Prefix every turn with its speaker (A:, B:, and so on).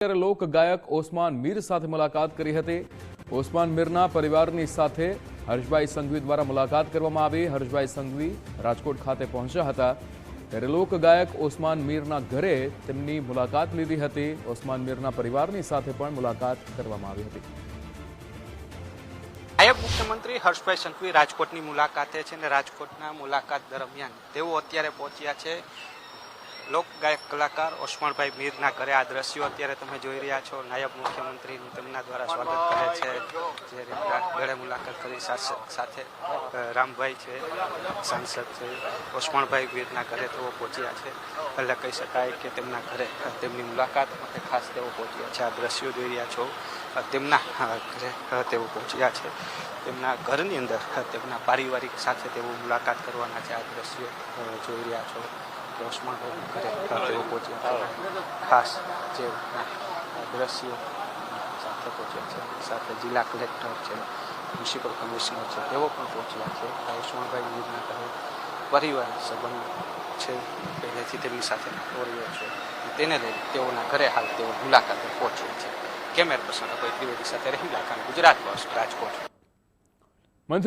A: લોક ગાયક ઓસમાન મીર સાથે મુલાકાત કરી હતી। ઓસમાન મીરના પરિવારની સાથે હર્ષભાઈ સંઘવી દ્વારા મુલાકાત કરવામાં આવી। હર્ષભાઈ સંઘવી રાજકોટ ખાતે પહોંચ્યા હતા ત્યારે લોક ગાયક ઓસમાન મીરના ઘરે તેમની મુલાકાત લીધી હતી। ઓસમાન મીરના પરિવારની સાથે પણ મુલાકાત કરવામાં આવી હતી।
B: નાયબ મુખ્યમંત્રી હર્ષભાઈ સંઘવી રાજકોટની મુલાકાતે છે અને રાજકોટના મુલાકાત દરમિયાન તેઓ અત્યારે પહોંચ્યા છે લોક ગાયક કલાકાર ઓસમાનભાઈ મીરના ઘરે। આ દ્રશ્યો અત્યારે તમે જોઈ રહ્યા છો। નાયબ મુખ્યમંત્રીનું તેમના દ્વારા સ્વાગત કરે છે। જે રીતના ગળે મુલાકાત કરી સાથે રામભાઈ છે, સાંસદ છે, ઓસમાનભાઈ મીરના ઘરે તેઓ પહોંચ્યા છે। એટલે કહી શકાય કે તેમના ઘરે તેમની મુલાકાત માટે ખાસ તેઓ પહોંચ્યા છે। આ દ્રશ્યો જોઈ રહ્યા છો તેમના ઘરે તેઓ પહોંચ્યા છે। તેમના ઘરની અંદર તેમના પારિવારિક સાથે તેઓ મુલાકાત કરવાના છે। આ દ્રશ્યો જોઈ રહ્યા છો ઓસમાનભાઈ ઘરે તેઓ પહોંચ્યા છે। ખાસ જે દ્રશ્યો સાથે પહોંચ્યા છે, સાથે જિલ્લા કલેક્ટર છે, મ્યુનિસિપલ કમિશનર છે, તેઓ પણ પહોંચ્યા છે। ઓસમાનભાઈ મીરના ઘરે પરિવાર સંબંધ છે, પહેલેથી તેમની સાથે ઓળખ્યો છે, તેને લઈને તેઓના ઘરે હાલ તેઓ મુલાકાતે પહોંચ્યા છે। કેમેરા પર્સન અભય ત્રિવેદી સાથે રહીલા ખાન, ગુજરાત ફર્સ્ટ, રાજકોટ।